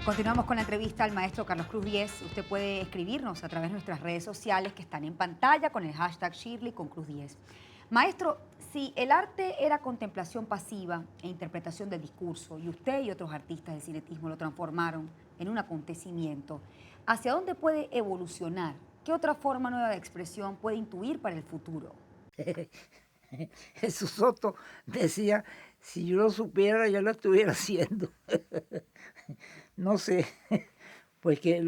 Continuamos con la entrevista al maestro Carlos Cruz Diez. Usted puede escribirnos a través de nuestras redes sociales que están en pantalla con el hashtag Shirley con Cruz Diez. Maestro, si el arte era contemplación pasiva e interpretación del discurso y usted y otros artistas del cinetismo lo transformaron en un acontecimiento, ¿hacia dónde puede evolucionar? ¿Qué otra forma nueva de expresión puede intuir para el futuro? Jesús Soto decía, si yo lo supiera, yo lo estuviera haciendo. No sé, pues que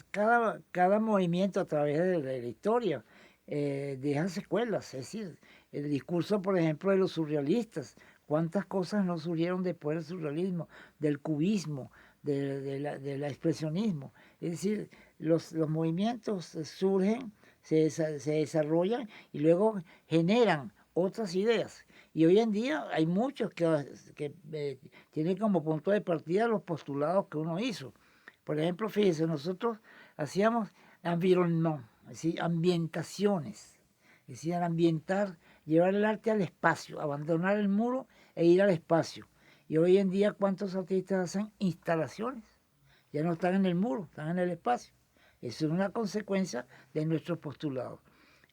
cada movimiento a través de la historia deja secuelas. Es decir, el discurso, por ejemplo, de los surrealistas, cuántas cosas no surgieron después del surrealismo, del cubismo, del expresionismo. Es decir, los movimientos surgen, se desarrollan y luego generan otras ideas. Y hoy en día hay muchos que tienen como punto de partida los postulados que uno hizo. Por ejemplo, fíjese, nosotros hacíamos environnement, es decir, ambientaciones, es decir, ambientar, llevar el arte al espacio, abandonar el muro e ir al espacio. Y hoy en día, ¿cuántos artistas hacen instalaciones? Ya no están en el muro, están en el espacio. Eso es una consecuencia de nuestros postulados.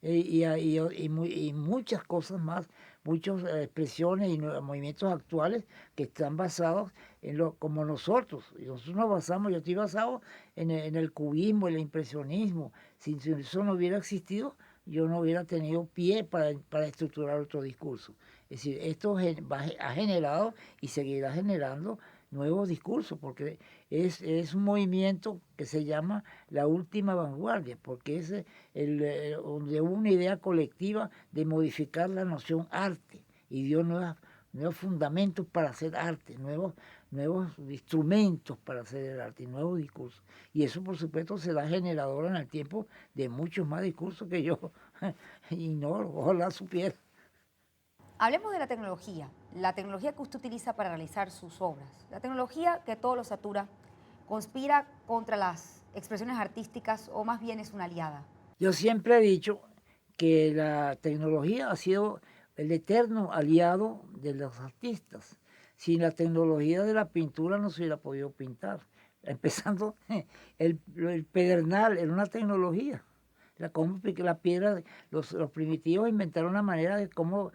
Y muchas cosas más, muchas expresiones y movimientos actuales que están basados en lo como nosotros. Y nosotros nos basamos, yo estoy basado en el cubismo, el impresionismo. Si eso no hubiera existido, yo no hubiera tenido pie para estructurar otro discurso. Es decir, esto ha generado y seguirá generando nuevos discursos, porque es un movimiento que se llama la última vanguardia, porque es donde hubo una idea colectiva de modificar la noción arte y dio nuevos fundamentos para hacer arte, nuevos instrumentos para hacer el arte y nuevos discursos. Y eso, por supuesto, será generador en el tiempo de muchos más discursos que yo ignoro, ojalá supiera. Hablemos de la tecnología que usted utiliza para realizar sus obras, la tecnología que todo lo satura, conspira contra las expresiones artísticas o más bien es una aliada. Yo siempre he dicho que la tecnología ha sido el eterno aliado de los artistas. Sin la tecnología de la pintura no se hubiera podido pintar. Empezando, el pedernal era una tecnología. La piedra, los primitivos inventaron una manera de cómo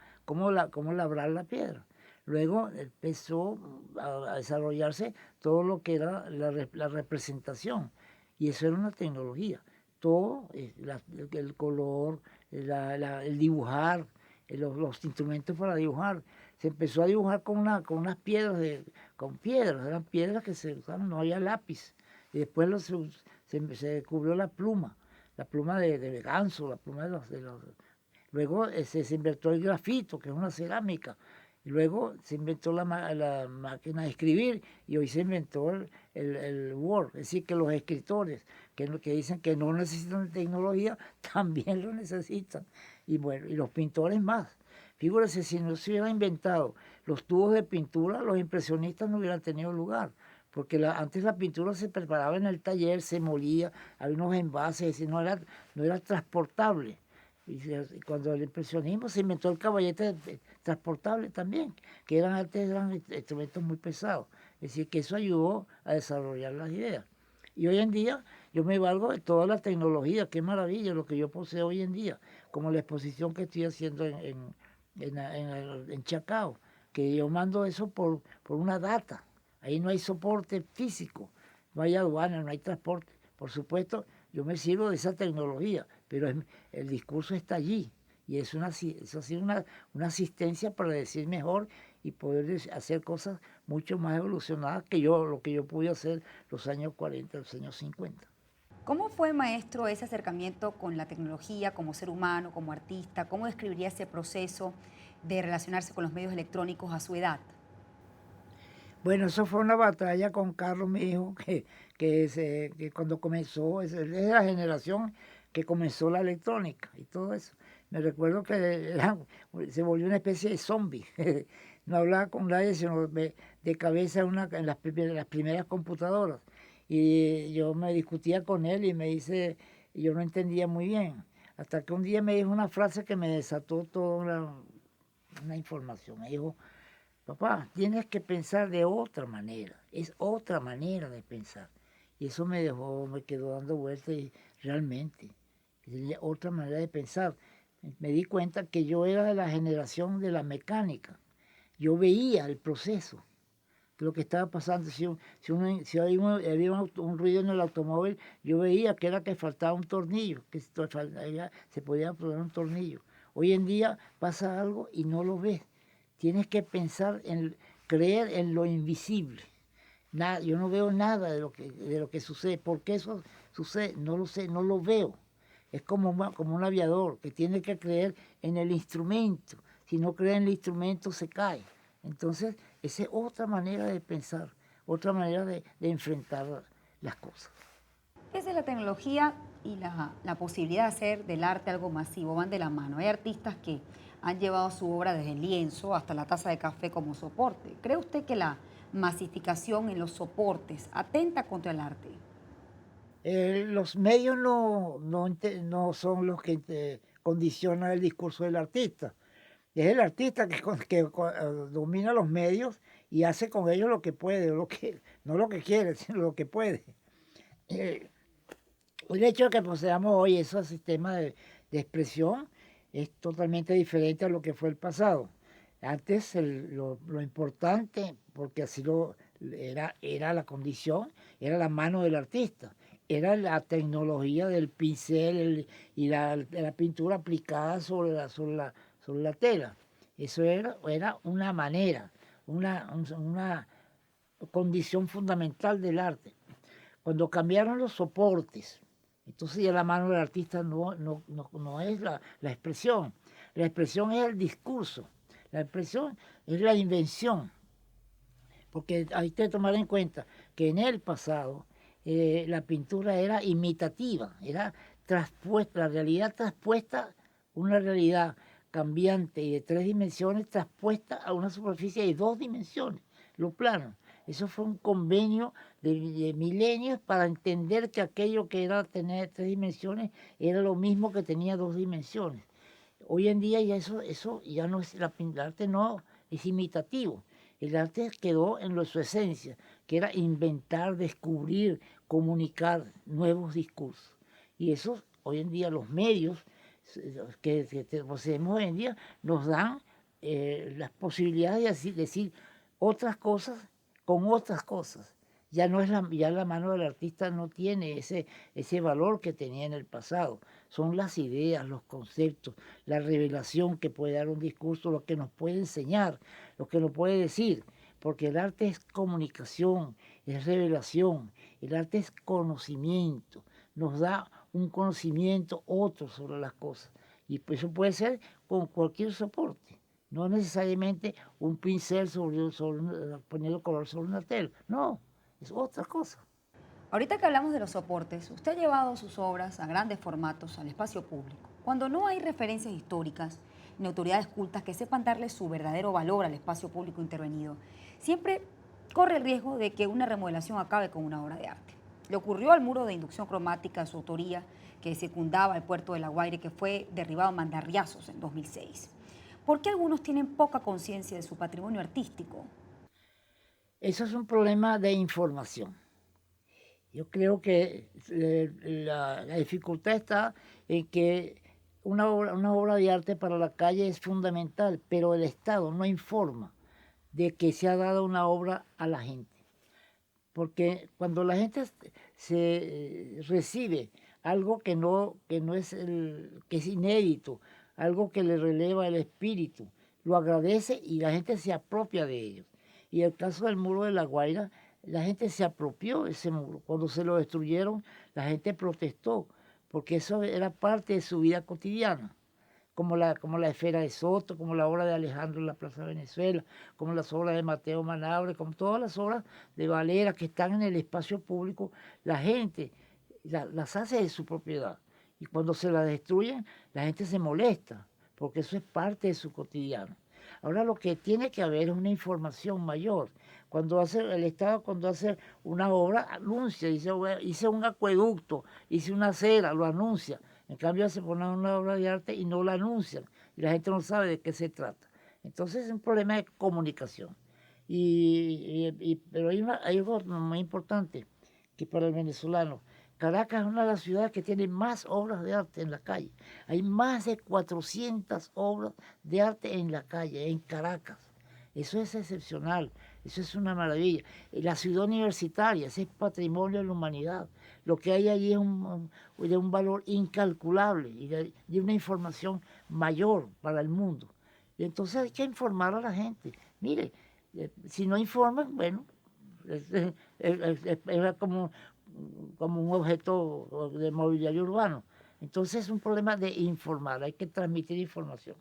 labrar la piedra. Luego empezó a desarrollarse todo lo que era la representación. Y eso era una tecnología. Todo, el color, el dibujar, los instrumentos para dibujar. Se empezó a dibujar con unas piedras, con piedras, eran piedras que se usaban, no había lápiz. Y después se descubrió la pluma de ganso, la pluma de los. Luego se inventó el grafito, que es una cerámica. Y luego se inventó la máquina de escribir y hoy se inventó el Word. Es decir, que los escritores que dicen que no necesitan tecnología, también lo necesitan. Y bueno, y los pintores más. Figúrese, si no se hubieran inventado los tubos de pintura, los impresionistas no hubieran tenido lugar. Porque antes la pintura se preparaba en el taller, se molía, había unos envases, es decir, no era transportable. Y cuando el impresionismo se inventó el caballete transportable también, que eran instrumentos muy pesados. Es decir, que eso ayudó a desarrollar las ideas. Y hoy en día yo me valgo de toda la tecnología, qué maravilla lo que yo poseo hoy en día, como la exposición que estoy haciendo en Chacao, que yo mando eso por una data. Ahí no hay soporte físico, no hay aduana, no hay transporte. Por supuesto, yo me sirvo de esa tecnología, pero el discurso está allí. Y eso ha sido una asistencia para decir mejor y poder hacer cosas mucho más evolucionadas que lo que yo pude hacer los años 40, los años 50. ¿Cómo fue, maestro, ese acercamiento con la tecnología como ser humano, como artista? ¿Cómo describiría ese proceso de relacionarse con los medios electrónicos a su edad? Bueno, eso fue una batalla con Carlos, mi hijo, que cuando comenzó, es de la generación que comenzó la electrónica y todo eso. Me recuerdo que se volvió una especie de zombie. No hablaba con nadie, sino de cabeza en las primeras computadoras. Y yo me discutía con él y me dice, y yo no entendía muy bien. Hasta que un día me dijo una frase que me desató toda una información. Me dijo, papá, tienes que pensar de otra manera, es otra manera de pensar. Y eso me quedó dando vueltas y realmente, tenía otra manera de pensar. Me di cuenta que yo era de la generación de la mecánica. Yo veía el proceso, lo que estaba pasando. Si había un ruido en el automóvil, yo veía que era que faltaba un tornillo, que se podía poner un tornillo. Hoy en día pasa algo y no lo ves. Tienes que pensar creer en lo invisible. Nada, yo no veo nada de lo que sucede. ¿Por qué eso sucede? No lo sé, no lo veo. Es como un aviador que tiene que creer en el instrumento. Si no cree en el instrumento, se cae. Entonces, esa es otra manera de pensar, otra manera de enfrentar las cosas. Esa es la tecnología y la posibilidad de hacer del arte algo masivo, van de la mano. Hay artistas que han llevado su obra desde el lienzo hasta la taza de café como soporte. ¿Cree usted que la masificación en los soportes atenta contra el arte? Los medios no son los que condicionan el discurso del artista. Es el artista que domina los medios y hace con ellos lo que puede, no lo que quiere, sino lo que puede. Eh, el hecho de que poseamos hoy esos sistemas de expresión es totalmente diferente a lo que fue el pasado. Antes lo importante, porque así era la condición, era la mano del artista, era la tecnología del pincel y la pintura aplicada sobre la tela. Eso era una manera, una condición fundamental del arte. Cuando cambiaron los soportes, entonces ya la mano del artista no es la expresión. La expresión es el discurso. La expresión es la invención. Porque hay que tomar en cuenta que en el pasado la pintura era imitativa, era traspuesta, la realidad traspuesta, una realidad cambiante y de 3 dimensiones traspuesta a una superficie de 2 dimensiones, lo plano. Eso fue un convenio de milenios para entender que aquello que era tener 3 dimensiones era lo mismo que tenía 2 dimensiones. Hoy en día ya eso ya no es, el arte no es imitativo. El arte quedó en su esencia, que era inventar, descubrir, comunicar nuevos discursos. Y eso hoy en día los medios que poseemos hoy en día nos dan las posibilidades de decir otras cosas con otras cosas. Ya la mano del artista no tiene ese valor que tenía en el pasado. Son las ideas, los conceptos, la revelación que puede dar un discurso, lo que nos puede enseñar, lo que nos puede decir. Porque el arte es comunicación, es revelación, el arte es conocimiento, nos da un conocimiento otro sobre las cosas. Y eso puede ser con cualquier soporte. No necesariamente un pincel poniendo color sobre una tela. No, es otra cosa. Ahorita que hablamos de los soportes, usted ha llevado sus obras a grandes formatos al espacio público. Cuando no hay referencias históricas ni autoridades cultas que sepan darle su verdadero valor al espacio público intervenido, siempre corre el riesgo de que una remodelación acabe con una obra de arte. Le ocurrió al muro de inducción cromática de su autoría que circundaba el puerto de La Guaira, que fue derribado a mandarriazos en 2006. ¿Por qué algunos tienen poca conciencia de su patrimonio artístico? Eso es un problema de información. Yo creo que la dificultad está en que una obra de arte para la calle es fundamental, pero el Estado no informa de que se ha dado una obra a la gente. Porque cuando la gente se recibe algo que es inédito, algo que le releva el espíritu, lo agradece y la gente se apropia de ellos. Y el caso del muro de La Guaira, la gente se apropió de ese muro. Cuando se lo destruyeron, la gente protestó, porque eso era parte de su vida cotidiana, como la esfera de Soto, como la obra de Alejandro en la Plaza Venezuela, como las obras de Mateo Manaure, como todas las obras de Valera que están en el espacio público, la gente las hace de su propiedad. Y cuando se las destruyen, la gente se molesta, porque eso es parte de su cotidiano. Ahora lo que tiene que haber es una información mayor. El Estado cuando hace una obra, anuncia, dice, hice un acueducto, hice una acera, lo anuncia. En cambio se pone una obra de arte y no la anuncian. Y la gente no sabe de qué se trata. Entonces es un problema de comunicación. Pero hay algo muy importante que para el venezolano. Caracas es una de las ciudades que tiene más obras de arte en la calle. Hay más de 400 obras de arte en la calle, en Caracas. Eso es excepcional, eso es una maravilla. La ciudad universitaria, ese es patrimonio de la humanidad. Lo que hay allí es de un valor incalculable y de una información mayor para el mundo. Y entonces hay que informar a la gente. Mire, si no informan, bueno, es como un objeto de mobiliario urbano. Entonces es un problema de informar, hay que transmitir información.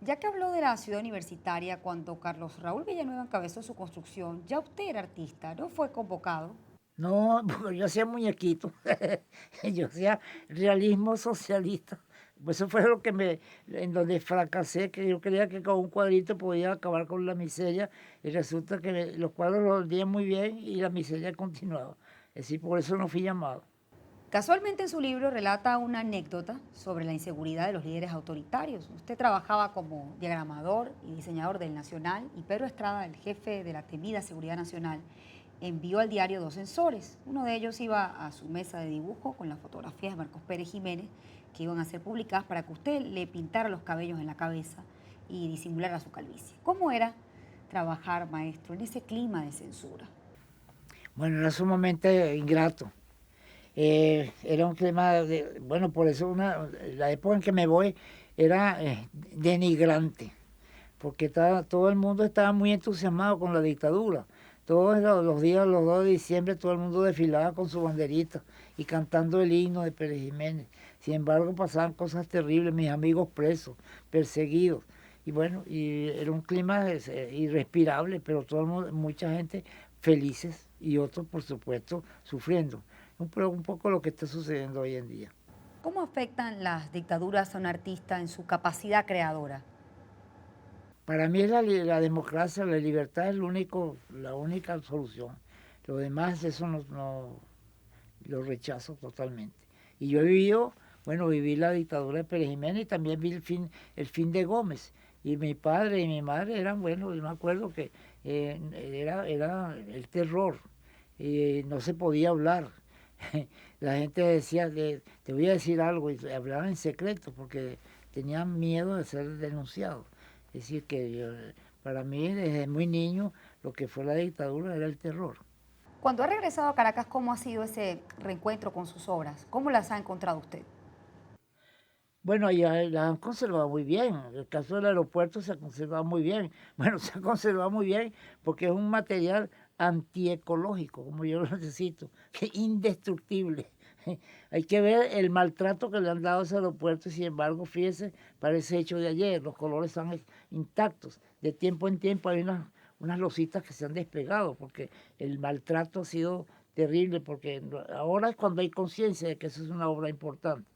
Ya que habló de la ciudad universitaria, cuando Carlos Raúl Villanueva encabezó su construcción, ya usted era artista, ¿no fue convocado? No, porque yo hacía muñequitos, yo hacía realismo socialista. Pues eso fue en donde fracasé, que yo creía que con un cuadrito podía acabar con la miseria, y resulta que los cuadros los vendían muy bien y la miseria continuaba. Es decir, por eso no fui llamado. Casualmente en su libro relata una anécdota sobre la inseguridad de los líderes autoritarios. Usted trabajaba como diagramador y diseñador del Nacional y Pedro Estrada, el jefe de la temida Seguridad Nacional, envió al diario 2 sensores. Uno de ellos iba a su mesa de dibujo con las fotografías de Marcos Pérez Jiménez que iban a ser publicadas para que usted le pintara los cabellos en la cabeza y disimulara su calvicie. ¿Cómo era trabajar, maestro, en ese clima de censura? Bueno, era sumamente ingrato. Era un clima, bueno, por eso la época en que me voy era denigrante, porque todo el mundo estaba muy entusiasmado con la dictadura. Todos los días, los 2 de diciembre, todo el mundo desfilaba con su banderita y cantando el himno de Pérez Jiménez. Sin embargo, pasaban cosas terribles, mis amigos presos, perseguidos. Y bueno, y era un clima irrespirable, pero todo el mundo, mucha gente felices y otros, por supuesto, sufriendo. Un poco lo que está sucediendo hoy en día. ¿Cómo afectan las dictaduras a un artista en su capacidad creadora? Para mí es la democracia, la libertad es la única solución. Lo demás, eso no lo rechazo totalmente. Y yo he vivido, bueno, viví la dictadura de Pérez Jiménez y también vi el fin de Gómez. Y mi padre y mi madre eran, bueno, yo me acuerdo que era el terror, no se podía hablar. La gente decía, te voy a decir algo, y hablaban en secreto porque tenían miedo de ser denunciados. Es decir, para mí desde muy niño lo que fue la dictadura era el terror. Cuando ha regresado a Caracas, ¿cómo ha sido ese reencuentro con sus obras? ¿Cómo las ha encontrado usted? Bueno, ya la han conservado muy bien. El caso del aeropuerto se ha conservado muy bien. Bueno, se ha conservado muy bien porque es un material antiecológico, como yo lo necesito, que es indestructible. Hay que ver el maltrato que le han dado a ese aeropuerto y sin embargo, fíjese, parece hecho de ayer, los colores están intactos. De tiempo en tiempo hay unas lositas que se han despegado porque el maltrato ha sido terrible, porque ahora es cuando hay conciencia de que eso es una obra importante.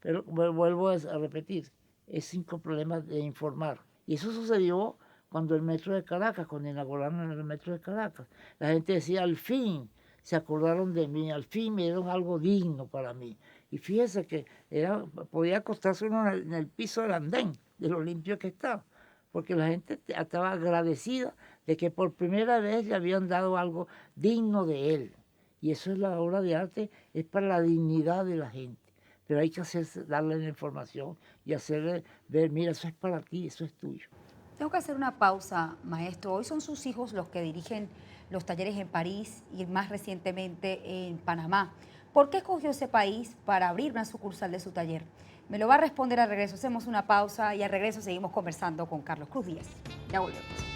Pero vuelvo a repetir, es 5 problemas de informar. Y eso sucedió cuando el metro de Caracas, cuando inauguraron el metro de Caracas. La gente decía, al fin se acordaron de mí, al fin me dieron algo digno para mí. Y fíjese que podía acostarse uno en el piso del andén, de lo limpio que estaba, porque la gente estaba agradecida de que por primera vez le habían dado algo digno de él. Y eso es la obra de arte, es para la dignidad de la gente. Pero hay que darle la información y hacerle ver, mira, eso es para ti, eso es tuyo. Tengo que hacer una pausa, maestro. Hoy son sus hijos los que dirigen los talleres en París y más recientemente en Panamá. ¿Por qué escogió ese país para abrir una sucursal de su taller? Me lo va a responder al regreso. Hacemos una pausa y al regreso seguimos conversando con Carlos Cruz Díaz. Ya volvemos.